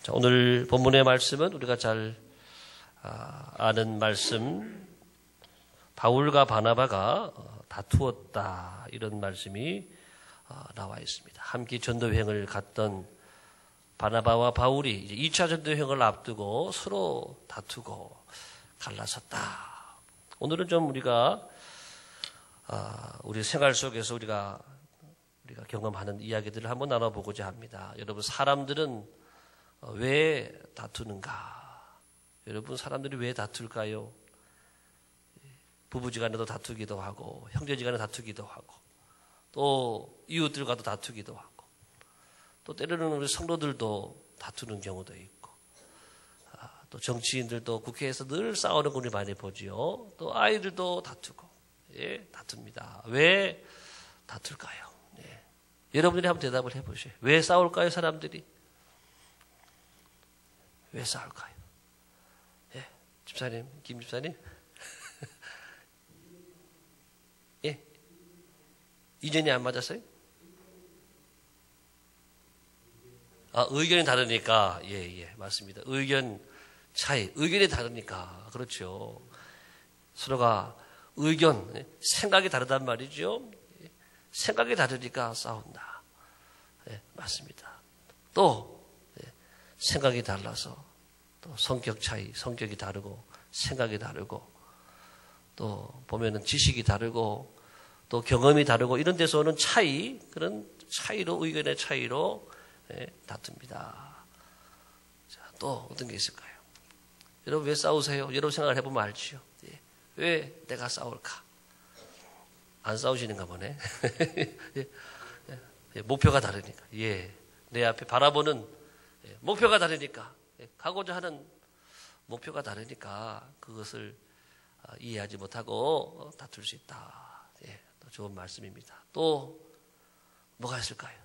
자, 오늘 본문의 말씀은 우리가 잘 아는 말씀, 바울과 바나바가 다투었다, 이런 말씀이 나와 있습니다. 함께 전도여행을 갔던 바나바와 바울이 이제 2차 전도여행을 앞두고 서로 다투고 갈라섰다. 오늘은 좀 우리가 우리 생활 속에서 우리가 경험하는 이야기들을 한번 나눠보고자 합니다. 여러분, 사람들은 왜 다투는가? 여러분, 사람들이 왜 다툴까요? 부부지간에도 다투기도 하고, 형제지간에 다투기도 하고, 또 이웃들과도 다투기도 하고, 또 때로는 우리 성도들도 다투는 경우도 있고, 또 정치인들도 국회에서 늘 싸우는 걸 우리 많이 보지요. 또 아이들도 다투고, 다툽니다. 왜 다툴까요? 여러분들이 한번 대답을 해보세요. 왜 싸울까요, 사람들이? 왜 싸울까요? 집사님, 김 집사님? 예. 이전이 안 맞았어요? 의견이 다르니까. 예, 맞습니다. 의견 차이, 의견이 다르니까. 그렇죠. 서로가 의견, 생각이 다르단 말이죠. 생각이 다르니까 싸운다. 맞습니다. 또 생각이 달라서 또 성격 차이, 성격이 다르고 생각이 다르고 또 보면은 지식이 다르고 또 경험이 다르고 이런 데서 오는 차이, 그런 차이로, 의견의 차이로 다툽니다. 자, 또 어떤 게 있을까요? 여러분, 왜 싸우세요? 여러분 생각을 해보면 알지요. 왜 내가 싸울까? 안 싸우시는가 보네. 목표가 다르니까. 내 앞에 바라보는 목표가 다르니까. 가고자 하는 목표가 다르니까 그것을 이해하지 못하고 다툴 수 있다. 또 좋은 말씀입니다. 또 뭐가 있을까요?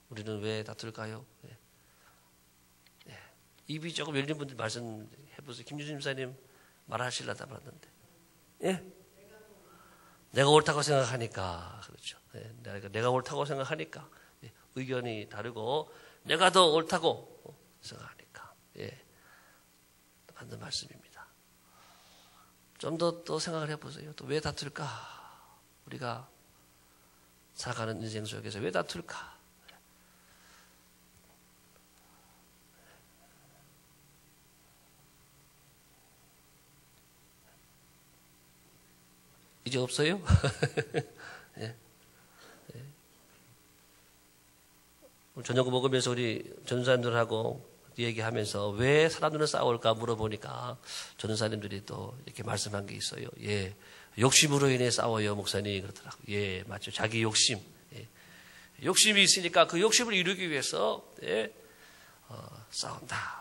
우리는 왜 다툴까요? 입이 조금 열린 분들 말씀해보세요. 김유진 집사님 말하시려다 말았는데. 내가 옳다고 생각하니까. 그렇죠. 내가 옳다고 생각하니까. 의견이 다르고 내가 더 옳다고 생각하니까. 맞는 말씀입니다. 좀 더 또 생각을 해보세요. 또 왜 다툴까? 우리가 살아가는 인생 속에서 왜 다툴까? 이제 없어요? 저녁 먹으면서 우리 전도사님들하고 얘기하면서 왜 사람들은 싸울까 물어보니까 전도사님들이 또 이렇게 말씀한 게 있어요. 욕심으로 인해 싸워요, 목사님. 그러더라고요. 맞죠. 자기 욕심. 욕심이 있으니까 그 욕심을 이루기 위해서 싸운다.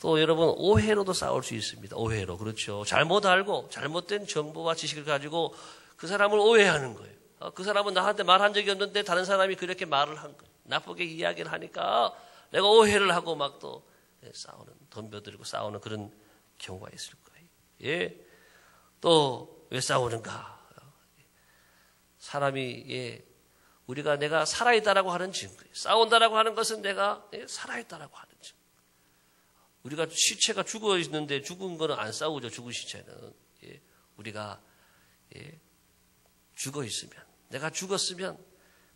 또 여러분, 오해로도 싸울 수 있습니다. 오해로. 그렇죠. 잘못 알고 잘못된 정보와 지식을 가지고 그 사람을 오해하는 거예요. 그 사람은 나한테 말한 적이 없는데 다른 사람이 그렇게 말을 한 거예요. 나쁘게 이야기를 하니까 내가 오해를 하고 막 또 싸우는, 덤벼들고 싸우는 그런 경우가 있을 거예요. 또 왜 싸우는가? 사람이 우리가 내가 살아있다라고 하는 증거예요. 싸운다라고 하는 것은 내가 살아있다라고 하는 증거. 우리가 시체가 죽어 있는데 죽은 거는 안 싸우죠. 죽은 시체는. 우리가 죽어 있으면, 내가 죽었으면,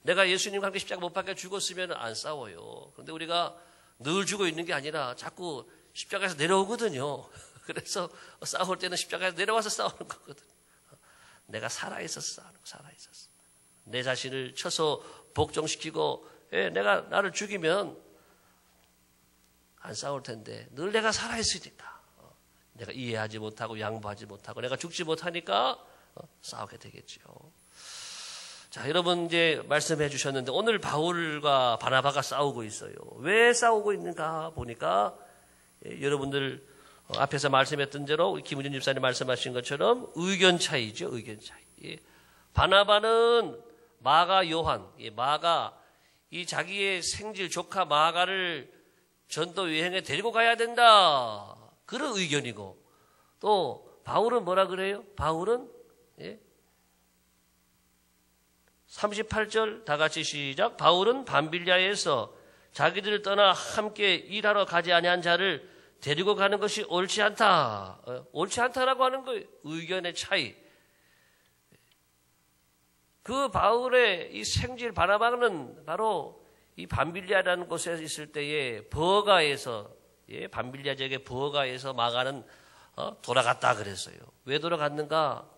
내가 예수님과 함께 십자가 못 박혀 죽었으면 안 싸워요. 그런데 우리가 늘 죽어 있는 게 아니라 자꾸 십자가에서 내려오거든요. 그래서 싸울 때는 십자가에서 내려와서 싸우는 거거든요. 내가 살아있었어, 살아있었어. 내 자신을 쳐서 복종시키고 내가 나를 죽이면 안 싸울 텐데 늘 내가 살아있으니까 내가 이해하지 못하고 양보하지 못하고 내가 죽지 못하니까 싸우게 되겠죠. 자, 여러분 이제 말씀해 주셨는데 오늘 바울과 바나바가 싸우고 있어요. 왜 싸우고 있는가 보니까 여러분들 앞에서 말씀했던 대로 우리 김우진 집사님 말씀하신 것처럼 의견 차이죠. 의견 차이. 바나바는 마가 요한, 마가 이 자기의 생질 조카 마가를 전도 여행에 데리고 가야 된다. 그런 의견이고 또 바울은 뭐라 그래요? 바울은 38절 다 같이 시작. 바울은 밤빌리아에서 자기들을 떠나 함께 일하러 가지 아니한 자를 데리고 가는 것이 옳지 않다. 옳지 않다라고 하는 거예요. 의견의 차이. 그 바울의 이 생질 바나바는 바로 이 밤빌리아라는 곳에 있을 때에 버가에서, 밤빌리아 지역의 버가에서 마가는 돌아갔다 그랬어요. 왜 돌아갔는가?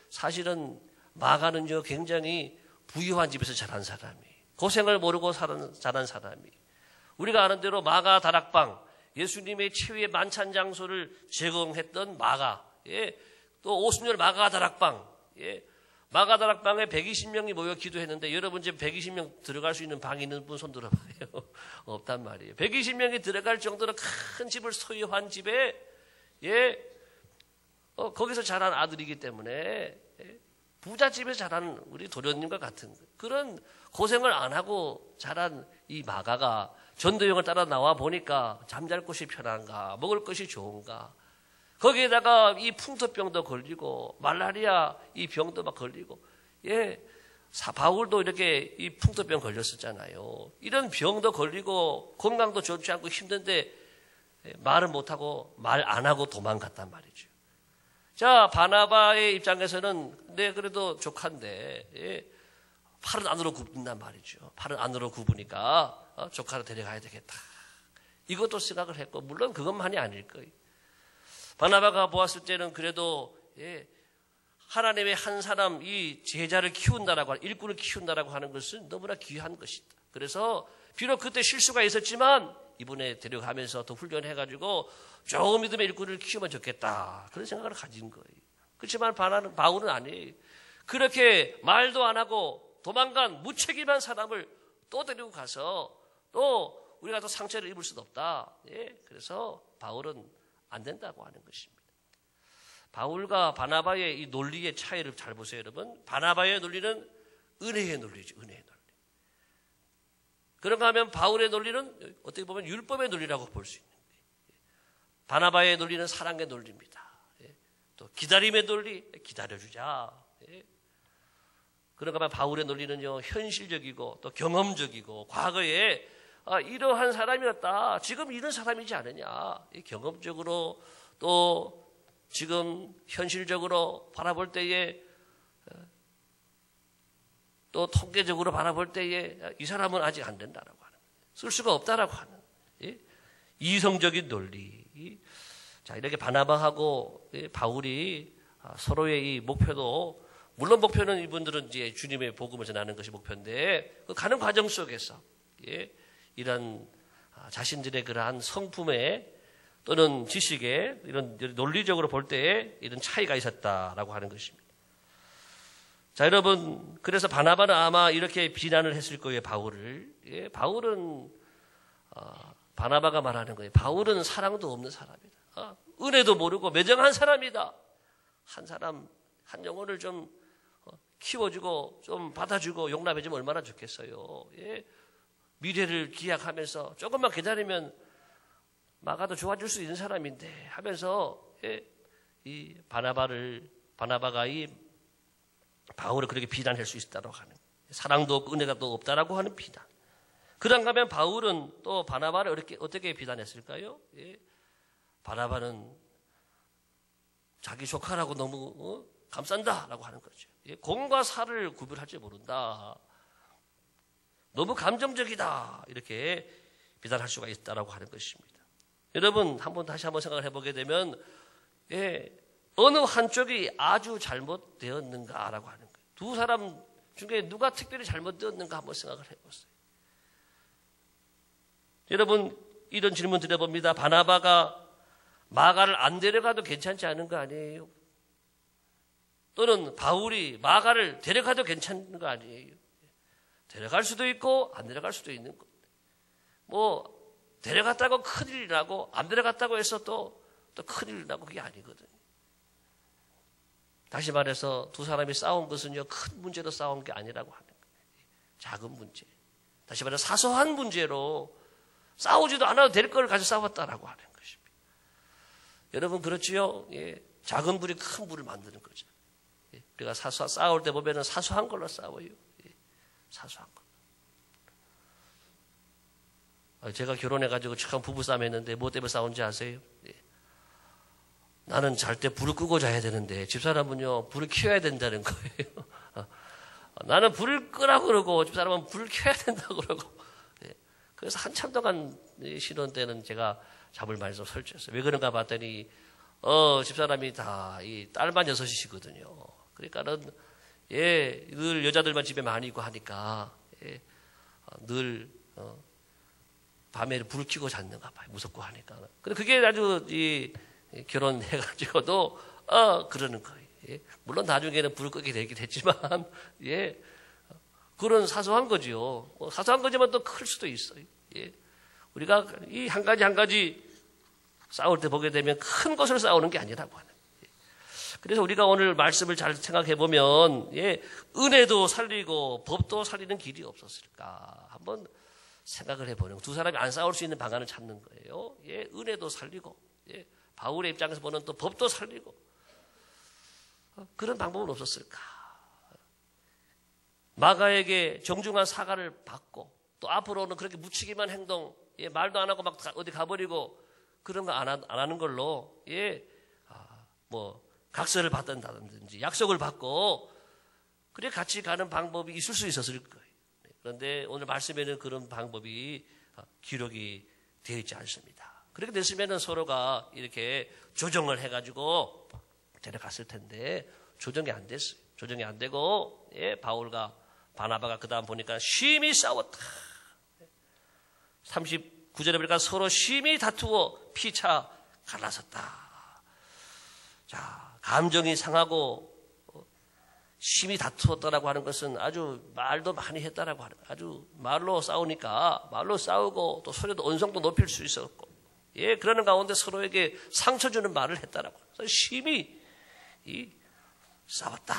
사실은 마가는요 굉장히 부유한 집에서 자란 사람이, 고생을 모르고 자란 사람이, 우리가 아는 대로 마가 다락방, 예수님의 최후의 만찬 장소를 제공했던 마가, 또 50년 마가 다락방, 마가 다락방에 120명이 모여 기도했는데 여러분 지금 120명 들어갈 수 있는 방이 있는 분 손 들어봐요. 없단 말이에요. 120명이 들어갈 정도로 큰 집을 소유한 집에 거기서 자란 아들이기 때문에 부잣집에서 자란 우리 도련님과 같은 그런 고생을 안 하고 자란 이 마가가 전도여행을 따라 나와 보니까 잠잘 곳이 편한가, 먹을 것이 좋은가, 거기에다가 이 풍토병도 걸리고 말라리아 이 병도 막 걸리고, 바울도 이렇게 이 풍토병 걸렸었잖아요. 이런 병도 걸리고 건강도 좋지 않고 힘든데 말을 못하고 말 안 하고 도망갔단 말이죠. 자, 바나바의 입장에서는 그래도 조카인데 팔은 안으로 굽는단 말이죠. 팔은 안으로 굽으니까 조카를 데려가야 되겠다. 이것도 생각을 했고, 물론 그것만이 아닐 거예요. 바나바가 보았을 때는 그래도 하나님의 한 사람, 이 제자를 키운다라고 하는, 일꾼을 키운다라고 하는 것은 너무나 귀한 것이다. 그래서 비록 그때 실수가 있었지만 이번에 데려가면서 더 훈련해가지고 좋은 믿음의 일꾼을 키우면 좋겠다, 그런 생각을 가진 거예요. 그렇지만 바울은 아니에요. 그렇게 말도 안 하고 도망간 무책임한 사람을 또 데리고 가서 또 우리가 또 상처를 입을 수도 없다. 그래서 바울은 안 된다고 하는 것입니다. 바울과 바나바의 이 논리의 차이를 잘 보세요, 여러분. 바나바의 논리는 은혜의 논리죠, 은혜의 논리. 그런가 하면 바울의 논리는 어떻게 보면 율법의 논리라고 볼 수 있는 거예요. 바나바의 논리는 사랑의 논리입니다. 또 기다림의 논리, 기다려주자. 그런가 하면 바울의 논리는요, 현실적이고 또 경험적이고, 과거에 이러한 사람이었다, 지금 이런 사람이지 않느냐, 경험적으로 또 지금 현실적으로 바라볼 때에, 또 통계적으로 바라볼 때에 이 사람은 아직 안 된다라고 하는, 쓸 수가 없다라고 하는 이성적인 논리. 자, 이렇게 바나바하고 바울이 서로의 이 목표도, 물론 목표는 이분들은 이제 주님의 복음을 전하는 것이 목표인데, 그 가는 과정 속에서 이런 자신들의 그러한 성품에 또는 지식에 이런 논리적으로 볼 때에 이런 차이가 있었다라고 하는 것입니다. 자, 여러분, 그래서 바나바는 아마 이렇게 비난을 했을 거예요, 바울을. 바울은 바나바가 말하는 거예요. 바울은 사랑도 없는 사람이다. 은혜도 모르고 매정한 사람이다. 한 사람, 한 영혼을 좀 키워주고 좀 받아주고 용납해주면 얼마나 좋겠어요. 미래를 기약하면서 조금만 기다리면 마가도 좋아질 수 있는 사람인데 하면서 이 바나바가 이 바울을 그렇게 비난할 수 있다고 하는, 사랑도 없고 은혜가 또 없다라고 하는 비난. 그런가 하면 바울은 또 바나바를 어떻게 비난했을까요? 바나바는 자기 조카라고 너무 감싼다라고 하는 거죠. 공과 사를 구별할 줄 모른다, 너무 감정적이다, 이렇게 비난할 수가 있다라고 하는 것입니다. 여러분, 다시 한번 생각을 해보게 되면 어느 한쪽이 아주 잘못되었는가라고 하는 거예요. 두 사람 중에 누가 특별히 잘못되었는가 한번 생각을 해보세요. 여러분, 이런 질문 드려봅니다. 바나바가 마가를 안 데려가도 괜찮지 않은 거 아니에요? 또는 바울이 마가를 데려가도 괜찮은 거 아니에요? 데려갈 수도 있고 안 데려갈 수도 있는 것. 뭐 데려갔다고 큰일 나고 안 데려갔다고 해서 또 큰일 나고, 그게 아니거든요. 다시 말해서 두 사람이 싸운 것은요, 큰 문제로 싸운 게 아니라고 하는 거예요. 작은 문제. 다시 말해서 사소한 문제로 싸우지도 않아도 될 걸 가지고 싸웠다라고 하는 것입니다. 여러분, 그렇지요? 작은 불이 큰 불을 만드는 거죠. 우리가 싸울 때 보면은 사소한 걸로 싸워요. 사소한 거. 제가 결혼해가지고 참 부부싸움 했는데 뭐 때문에 싸운지 아세요? 나는 잘 때 불을 끄고 자야 되는데 집사람은요 불을 켜야 된다는 거예요. 나는 불을 끄라고 그러고 집사람은 불을 켜야 된다고 그러고. 그래서 한참 동안 신혼 때는 제가 잡을 말씀 설치했어요. 왜 그런가 봤더니 집사람이 다 이 딸만 6이시거든요. 그러니까는 늘 여자들만 집에 많이 있고 하니까 늘 밤에 불을 켜고 잤는가 봐요. 무섭고 하니까. 근데 그게 아주 결혼해가지고도 그러는 거예요. 물론 나중에는 불을 끄게 되긴 했지만 그런 사소한 거지요. 사소한 거지만 또 클 수도 있어요. 우리가 이 한 가지 싸울 때 보게 되면 큰 것을 싸우는 게 아니라고 하는. 그래서 우리가 오늘 말씀을 잘 생각해 보면 은혜도 살리고 법도 살리는 길이 없었을까 한번 생각을 해보는. 두 사람이 안 싸울 수 있는 방안을 찾는 거예요. 은혜도 살리고 바울의 입장에서 보는 또 법도 살리고 그런 방법은 없었을까. 마가에게 정중한 사과를 받고 또 앞으로는 그렇게 묻히기만 행동, 말도 안 하고 막 어디 가버리고 그런 거 안 하는 걸로 뭐 각서를 받는다든지 약속을 받고 그래 같이 가는 방법이 있을 수 있었을 거예요. 그런데 오늘 말씀에는 그런 방법이 기록이 되어 있지 않습니다. 그렇게 됐으면 서로가 이렇게 조정을 해가지고 데려갔을 텐데 조정이 안 됐어요. 조정이 안 되고 바울과 바나바가 그 다음 보니까 심히 싸웠다. 39절에 보니까 서로 심히 다투어 피차 갈라섰다. 자, 감정이 상하고 심히 다투었다라고 하는 것은 아주 말도 많이 했다라고 하는 거예요. 아주 말로 싸우니까 말로 싸우고 또 소리도 언성도 높일 수 있었고 그러는 가운데 서로에게 상처 주는 말을 했다라고. 그래서 심히 싸웠다.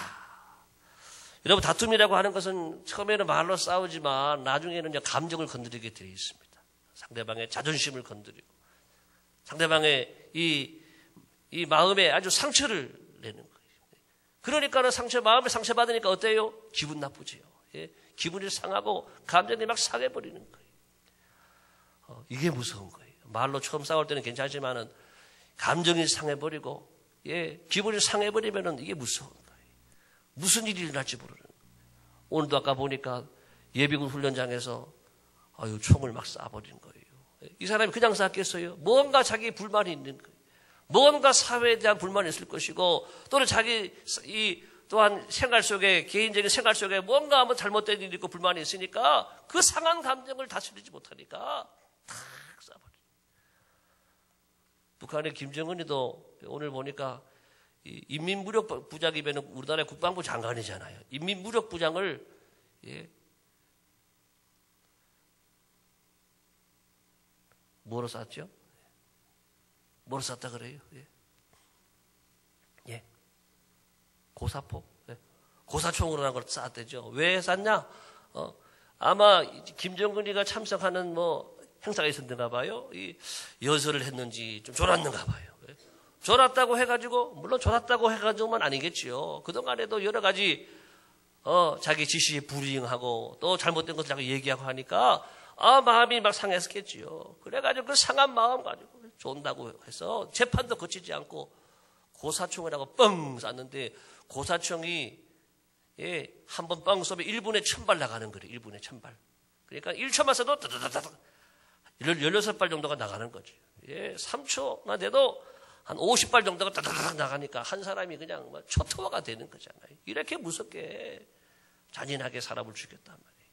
여러분 다툼이라고 하는 것은 처음에는 말로 싸우지만 나중에는 이제 감정을 건드리게 되어 있습니다. 상대방의 자존심을 건드리고 상대방의 이 마음에 아주 상처를 내는 거예요. 그러니까는 마음에 상처받으니까 어때요? 기분 나쁘지요. 기분이 상하고 감정이 막 상해버리는 거예요. 이게 무서운 거예요. 말로 처음 싸울 때는 괜찮지만은 감정이 상해버리고 기분이 상해버리면은 이게 무서운 거예요. 무슨 일이 일어날지 모르는 거예요. 오늘도 아까 보니까 예비군 훈련장에서 총을 막 쏴버리는 거예요. 이 사람이 그냥 쐈겠어요? 뭔가 자기 불만이 있는 거예요. 뭔가 사회에 대한 불만이 있을 것이고 또는 자기 또한 생활 속에 개인적인 생활 속에 뭔가 한번 잘못된 일이 있고 불만이 있으니까 그 상한 감정을 다스리지 못하니까 탁 쏴버려요. 북한의 김정은이도 오늘 보니까 인민무력부장이면 우리나라의 국방부 장관이잖아요. 인민무력부장을 뭐로 쐈죠? 뭐로 쐈다 그래요? 고사포? 고사총으로 한 걸 쐈대죠. 왜 쐈냐? 아마 김정은이가 참석하는 행사가 있었는가 봐요. 여설을 했는지 좀 졸았는가 봐요. 졸았다고 해가지고, 물론 졸았다고 해가지고만 아니겠지요. 그동안에도 여러 가지, 자기 지시에 불이응하고 또 잘못된 것을 자꾸 얘기하고 하니까, 마음이 막 상했겠지요. 그래가지고 그 상한 마음 가지고 존다고 해서 재판도 거치지 않고 고사총이라고 뻥 쐈는데 고사총이 한 번 뻥 쏘면 1분에 1000발 나가는 거래요. 1분에 1000발. 그러니까 1초만 쏴도 따다다다닥 16발 정도가 나가는 거죠. 3초나 돼도 한 50발 정도가 따다다닥 나가니까 한 사람이 그냥 초토화가 되는 거잖아요. 이렇게 무섭게 잔인하게 사람을 죽였단 말이에요.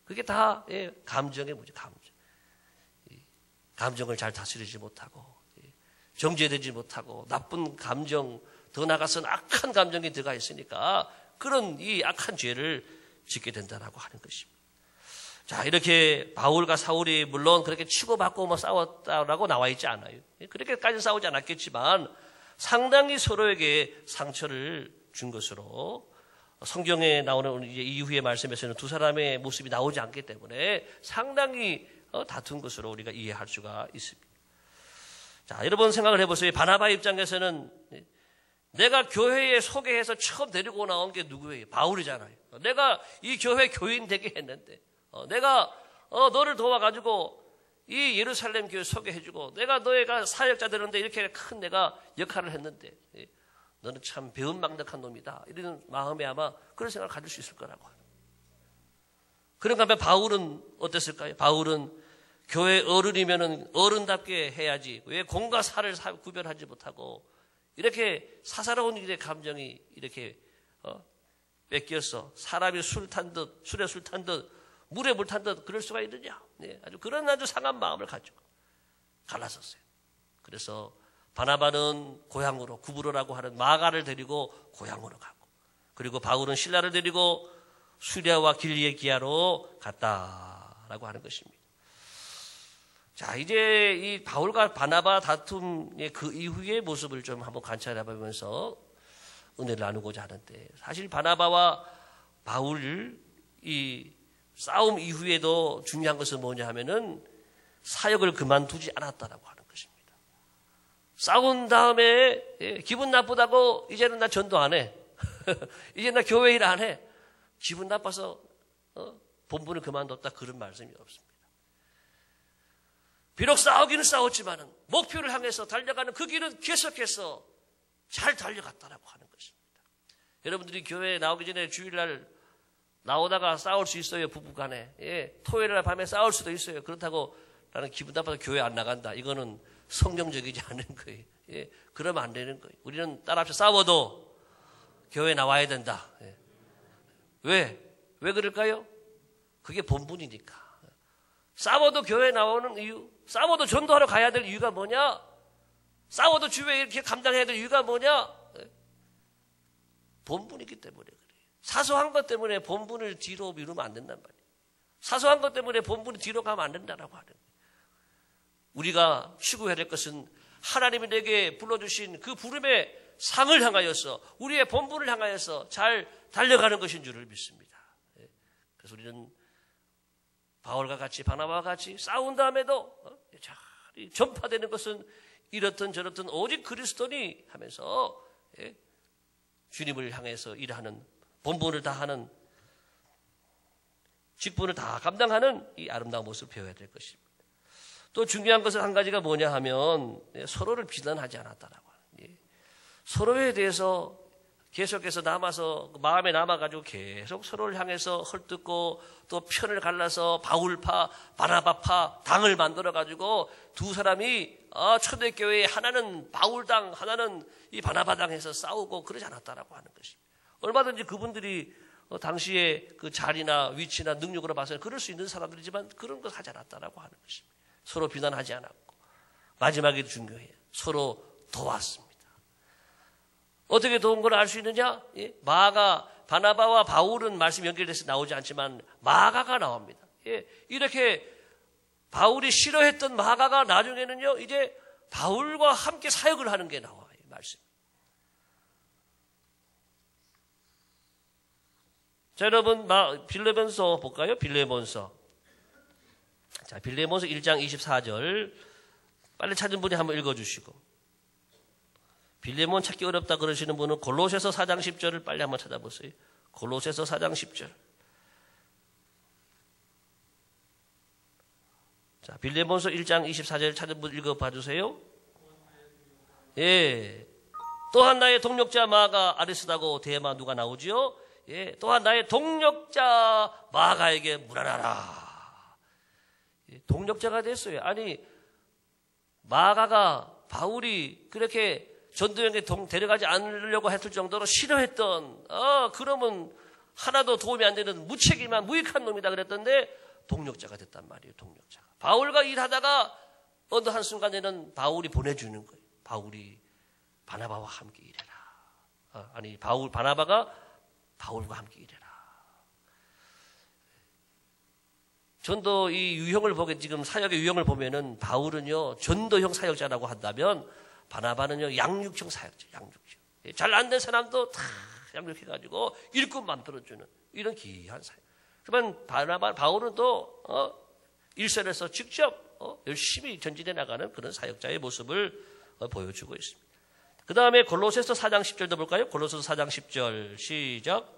그게 다 감정의 문제, 감정을 잘 다스리지 못하고 정제되지 못하고 나쁜 감정, 더 나아가서는 악한 감정이 들어가 있으니까 그런 이 악한 죄를 짓게 된다라고 하는 것입니다. 자, 이렇게 바울과 사울이 물론 그렇게 치고받고 싸웠다라고 나와 있지 않아요. 그렇게까지 싸우지 않았겠지만 상당히 서로에게 상처를 준 것으로 성경에 나오는 이후의 말씀에서는 두 사람의 모습이 나오지 않기 때문에 상당히 다툰 것으로 우리가 이해할 수가 있습니다. 자, 여러분 생각을 해보세요. 바나바 입장에서는 내가 교회에 소개해서 처음 데리고 나온 게 누구예요? 바울이잖아요. 내가 이 교회 교인 되게 했는데, 내가 너를 도와가지고 이 예루살렘 교회 소개해주고, 내가 너희가 사역자 되는데 이렇게 큰 내가 역할을 했는데, 너는 참 배은망덕한 놈이다. 이런 마음에 아마 그런 생각을 가질 수 있을 거라고. 그런가 하면 바울은 어땠을까요? 바울은 교회 어른이면은 어른답게 해야지. 왜 공과 사를 구별하지 못하고 이렇게 사사로운 일의 감정이 이렇게 뺏겼어. 사람이 술에 술 탄 듯 물에 물 탄 듯 그럴 수가 있느냐. 네, 아주 상한 마음을 가지고 갈라섰어요. 그래서 바나바는 고향으로, 구브로라고 하는 마가를 데리고 고향으로 가고, 그리고 바울은 실라를 데리고 수리아와 길리기아로 갔다라고 하는 것입니다. 자, 이제 이 바울과 바나바 다툼의 그 이후의 모습을 좀 한번 관찰해 보면서 은혜를 나누고자 하는데, 사실 바나바와 바울 이 싸움 이후에도 중요한 것은 뭐냐 하면은 사역을 그만두지 않았다라고 하는 것입니다. 싸운 다음에 기분 나쁘다고 이제는 나 전도 안 해. 이제 나 교회 일 안 해. 기분 나빠서 본분을 그만뒀다, 그런 말씀이 없습니다. 비록 싸우기는 싸웠지만은 목표를 향해서 달려가는 그 길은 계속해서 잘 달려갔다라고 하는 것입니다. 여러분들이 교회에 나오기 전에 주일날 나오다가 싸울 수 있어요. 부부간에. 토요일날 밤에 싸울 수도 있어요. 그렇다고 나는 기분 나빠서 교회 안 나간다, 이거는 성경적이지 않은 거예요. 그러면 안 되는 거예요. 우리는 딸 앞에서 싸워도 교회 나와야 된다. 왜 그럴까요? 그게 본분이니까. 싸워도 교회 나오는 이유, 싸워도 전도하러 가야 될 이유가 뭐냐? 싸워도 주에 이렇게 감당해야 될 이유가 뭐냐? 본분이기 때문에 그래요. 사소한 것 때문에 본분을 뒤로 미루면 안 된단 말이에요. 사소한 것 때문에 본분이 뒤로 가면 안 된다라고 하는 거예요. 우리가 추구해야 될 것은 하나님이 내게 불러주신 그 부름의 상을 향하여서, 우리의 본분을 향하여서 잘 달려가는 것인 줄을 믿습니다. 그래서 우리는 바울과 같이, 바나바와 같이 싸운 다음에도 잘 전파되는 것은 이렇든 저렇든 오직 그리스도니 하면서 주님을 향해서 일하는, 본분을 다하는, 직분을 다 감당하는 이 아름다운 모습을 배워야 될 것입니다. 또 중요한 것은 한 가지가 뭐냐 하면 서로를 비난하지 않았다라고 하는, 서로에 대해서 계속해서 남아서 마음에 남아가지고 계속 서로를 향해서 헐뜯고 또 편을 갈라서 바울파, 바나바파 당을 만들어가지고 두 사람이 초대교회에 하나는 바울당, 하나는 이 바나바당 해서 싸우고 그러지 않았다라고 하는 것입니다. 얼마든지 그분들이 당시에 그 자리나 위치나 능력으로 봐서는 그럴 수 있는 사람들이지만 그런 것 하지 않았다라고 하는 것입니다. 서로 비난하지 않았고, 마지막에도 중요해요. 서로 도왔습니다. 어떻게 도운 걸 알 수 있느냐? 마가, 바나바와 바울은 말씀 연결돼서 나오지 않지만 마가가 나옵니다. 이렇게 바울이 싫어했던 마가가 나중에는요, 이제 바울과 함께 사역을 하는 게 나와요. 말씀. 자, 여러분, 빌레몬서 볼까요? 빌레몬서. 자, 빌레몬서 1장 24절. 빨리 찾은 분이 한번 읽어주시고. 빌레몬 찾기 어렵다 그러시는 분은 골로새서 4장 10절을 빨리 한번 찾아보세요. 골로새서 4장 10절. 자, 빌레몬서 1장 24절 찾은 분 읽어봐 주세요. 또한 나의 동력자 마가 아리스다고 대마 누가 나오지요? 또한 나의 동력자 마가에게 물어라라. 동력자가 됐어요. 아니, 마가가 바울이 그렇게 전도여행에 데려가지 않으려고 했을 정도로 싫어했던, 그러면 하나도 도움이 안 되는 무책임한 무익한 놈이다 그랬던데 동력자가 됐단 말이에요. 동력자가. 바울과 일하다가 어느 한순간에는 바울이 보내주는 거예요. 바울이 바나바와 함께 일해라. 바나바가 바울과 함께 일해라. 전도 이 유형을 보게, 지금 사역의 유형을 보면은 바울은요, 전도형 사역자라고 한다면 바나바는요, 양육형 사역자, 양육형. 잘 안 된 사람도 다 양육해가지고 일꾼 만들어주는 이런 귀한 사역. 그러면 바울은 또, 일선에서 직접, 열심히 전진해 나가는 그런 사역자의 모습을 보여주고 있습니다. 그 다음에 골로새서 4장 10절도 볼까요? 골로새서 4장 10절 시작.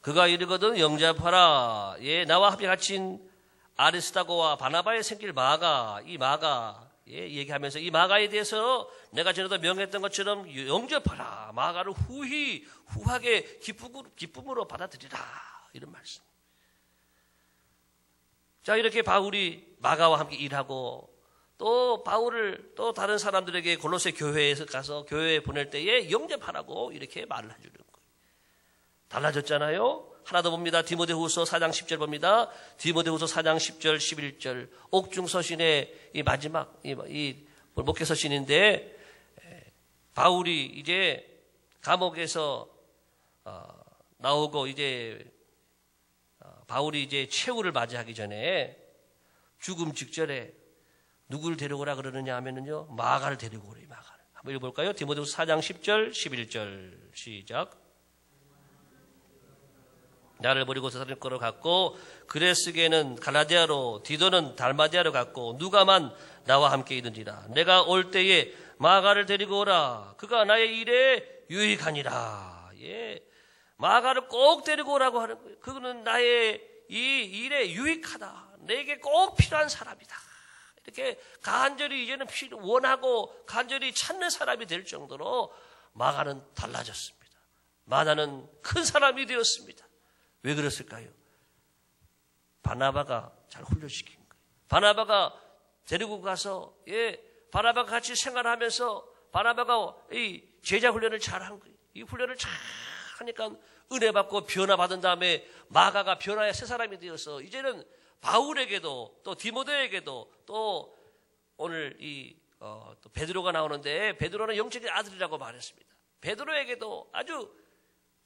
그가 이르거든 영접하라. 예, 나와 함께 갇힌 아리스다고와 바나바의 생길 마가, 이 마가, 예, 얘기하면서 이 마가에 대해서 내가 전에도 명했던 것처럼 영접하라. 마가를 후하게 기쁨으로 받아들이라. 이런 말씀. 자, 이렇게 바울이 마가와 함께 일하고 또 바울을 또 다른 사람들에게 골로새 교회에서 가서 교회에 보낼 때에 영접하라고 이렇게 말을 해주는 거예요. 달라졌잖아요. 하나 더 봅니다. 디모데후서 4장 10절 봅니다. 디모데후서 4장 10절 11절 옥중서신의 이 마지막 이 목회서신인데 바울이 이제 감옥에서 나오고 이제 바울이 이제 최후를 맞이하기 전에 죽음 직전에 누구를 데려오라 그러느냐 하면은요 마가를 데리고 오래. 마가를 한번 읽어볼까요? 디모데후서 4장 10절 11절 시작. 나를 버리고 세사님거로 갔고 그레스게는 갈라디아로 디도는 달마디아로 갔고 누가만 나와 함께 있는지라. 내가 올 때에 마가를 데리고 오라. 그가 나의 일에 유익하니라. 예, 마가를 꼭 데리고 오라고 하는 거예요. 그는 나의 이 일에 유익하다. 내게 꼭 필요한 사람이다. 이렇게 간절히 이제는 원하고 간절히 찾는 사람이 될 정도로 마가는 달라졌습니다. 마가는 큰 사람이 되었습니다. 왜 그랬을까요? 바나바가 잘 훈련시킨 거예요. 바나바가 데리고 가서, 예, 바나바가 같이 생활하면서 바나바가 이 제자 훈련을 잘 한 거예요. 이 훈련을 잘 하니까 은혜 받고 변화 받은 다음에 마가가 변화의 새 사람이 되어서 이제는 바울에게도 또 디모데에게도 또 오늘 또 베드로가 나오는데 베드로는 영적인 아들이라고 말했습니다. 베드로에게도 아주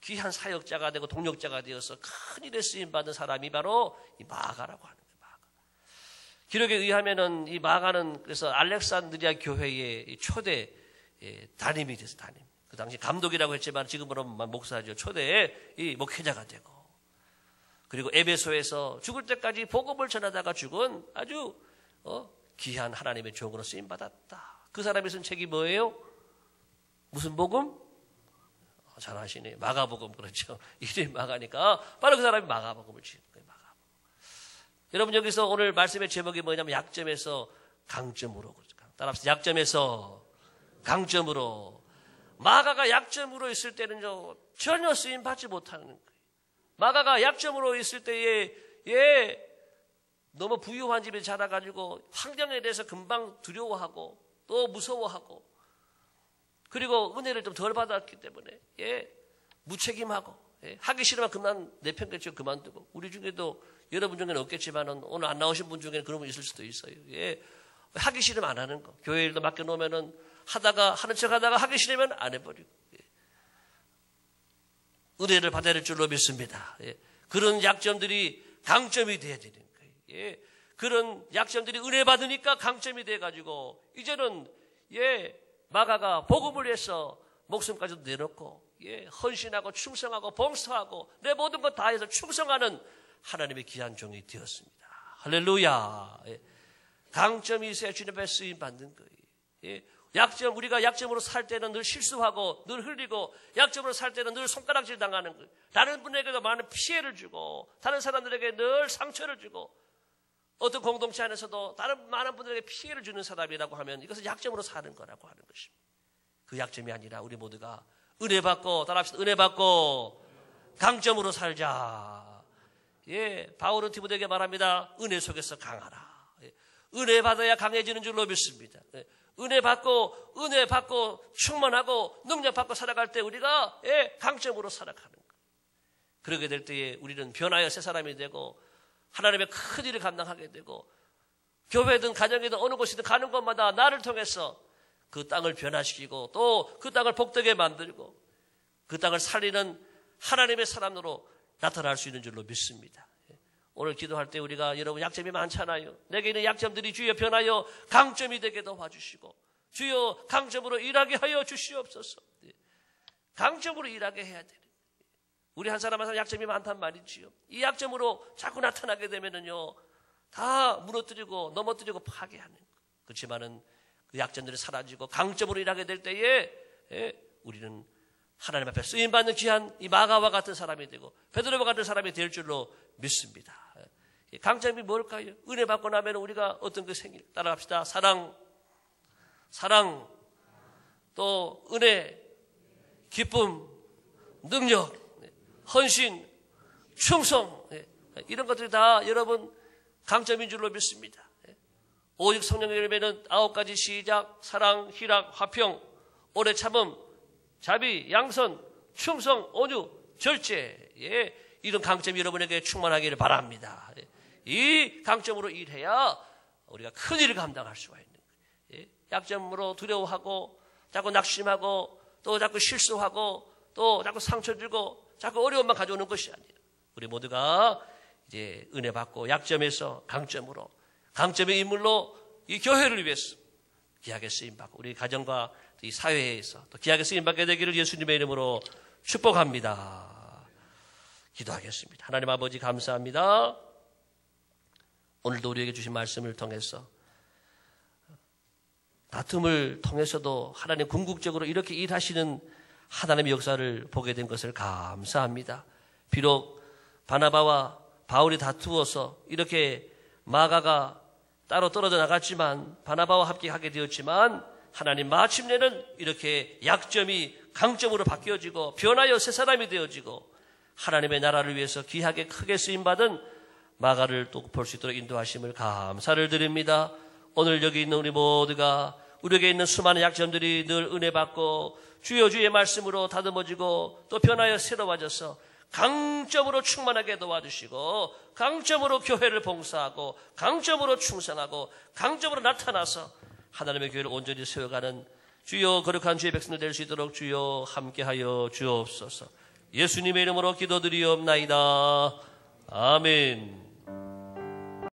귀한 사역자가 되고 동력자가 되어서 큰 일에 쓰임받은 사람이 바로 이 마가라고 하는 거예요. 마가. 기록에 의하면은 이 마가는 그래서 알렉산드리아 교회의 초대 담임이 됐어요. 담임. 그 당시 감독이라고 했지만 지금으로는 목사죠. 초대의 이 목회자가 되고 그리고 에베소에서 죽을 때까지 복음을 전하다가 죽은 아주 귀한 하나님의 종으로 쓰임받았다. 그 사람이 쓴 책이 뭐예요? 무슨 복음? 잘 아시네. 마가복음. 그렇죠. 이름이 마가니까 바로 그 사람이 마가복음을 지은 거예요. 마가복음. 여러분 여기서 오늘 말씀의 제목이 뭐냐면 약점에서 강점으로. 따라합시다. 약점에서 강점으로. 마가가 약점으로 있을 때는요 전혀 쓰임 받지 못하는 거예요. 마가가 약점으로 있을 때에 너무 부유한 집에 자라가지고 환경에 대해서 금방 두려워하고 또 무서워하고 그리고 은혜를 좀 덜 받았기 때문에 무책임하고 하기 싫으면 그만 내팽개치고 그만두고 우리 중에도 여러분 중에는 없겠지만은 오늘 안 나오신 분 중에는 그런 분 있을 수도 있어요. 하기 싫으면 안 하는 거. 교회 일도 맡겨놓으면은 하는 척 하다가 하기 싫으면 안 해버리고 은혜를 받아야 될 줄로 믿습니다. 그런 약점들이 강점이 돼야 되는 거예요. 그런 약점들이 은혜 받으니까 강점이 돼가지고 이제는 마가가 복음을 위해서 목숨까지도 내놓고 헌신하고 충성하고 봉사하고 내 모든 것 다 해서 충성하는 하나님의 귀한 종이 되었습니다. 할렐루야. 강점이 있어야 주님 앞에 쓰임 받는 거예요. 우리가 약점으로 살 때는 늘 실수하고 늘 흘리고 약점으로 살 때는 늘 손가락질 당하는 거예요. 다른 분에게도 많은 피해를 주고 다른 사람들에게 늘 상처를 주고 어떤 공동체 안에서도 다른 많은 분들에게 피해를 주는 사람이라고 하면 이것은 약점으로 사는 거라고 하는 것입니다. 그 약점이 아니라 우리 모두가 은혜 받고 따라합시다. 은혜 받고 강점으로 살자. 바울은 디모데에게 말합니다. 은혜 속에서 강하라. 은혜 받아야 강해지는 줄로 믿습니다. 은혜 받고 충만하고 능력 받고 살아갈 때 우리가 강점으로 살아가는 거예요. 그러게 될 때에 우리는 변화의 새 사람이 되고 하나님의 큰 일을 감당하게 되고 교회든 가정이든 어느 곳이든 가는 곳마다 나를 통해서 그 땅을 변화시키고 또 그 땅을 복되게 만들고 그 땅을 살리는 하나님의 사람으로 나타날 수 있는 줄로 믿습니다. 오늘 기도할 때 우리가 여러분 약점이 많잖아요. 내게 있는 약점들이 주여 변하여 강점이 되게 도와주시고 주여 강점으로 일하게 하여 주시옵소서. 강점으로 일하게 해야 되는 우리 한 사람 한 사람 약점이 많단 말이지요. 이 약점으로 자꾸 나타나게 되면은요 다 무너뜨리고 넘어뜨리고 파괴하는 것. 그렇지만은 그 약점들이 사라지고 강점으로 일하게 될 때에 우리는 하나님 앞에 쓰임받는 귀한 이 마가와 같은 사람이 되고 베드로와 같은 사람이 될 줄로 믿습니다. 강점이 뭘까요? 은혜 받고 나면 우리가 어떤 그 생길 따라갑시다. 사랑, 또 은혜, 기쁨, 능력, 헌신, 충성, 이런 것들이 다 여러분 강점인 줄로 믿습니다. 오직 성령의 열매는 9가지 시작, 사랑, 희락, 화평, 오래 참음, 자비, 양선, 충성, 온유, 절제, 이런 강점이 여러분에게 충만하기를 바랍니다. 이 강점으로 일해야 우리가 큰 일을 감당할 수가 있는 거예요. 약점으로 두려워하고 자꾸 낙심하고 또 자꾸 실수하고 또 자꾸 상처 주고 자꾸 어려움만 가져오는 것이 아니에요. 우리 모두가 이제 은혜 받고 약점에서 강점으로, 강점의 인물로 이 교회를 위해서 귀하게 쓰임받고 우리 가정과 이 사회에서 또 귀하게 쓰임받게 되기를 예수님의 이름으로 축복합니다. 기도하겠습니다. 하나님 아버지 감사합니다. 오늘도 우리에게 주신 말씀을 통해서 다툼을 통해서도 하나님 궁극적으로 이렇게 일하시는 하나님의 역사를 보게 된 것을 감사합니다. 비록 바나바와 바울이 다투어서 이렇게 마가가 따로 떨어져 나갔지만 바나바와 함께 되었지만 하나님 마침내는 이렇게 약점이 강점으로 바뀌어지고 변하여 새 사람이 되어지고 하나님의 나라를 위해서 귀하게 크게 쓰임받은 마가를 또 볼 수 있도록 인도하심을 감사를 드립니다. 오늘 여기 있는 우리 모두가 우리에게 있는 수많은 약점들이 늘 은혜 받고 주여 주의 말씀으로 다듬어지고 또 변하여 새로워져서 강점으로 충만하게 도와주시고 강점으로 교회를 봉사하고 강점으로 충성하고 강점으로 나타나서 하나님의 교회를 온전히 세워가는 주여 거룩한 주의 백성들 될 수 있도록 주여 함께하여 주옵소서. 예수님의 이름으로 기도드리옵나이다. 아멘.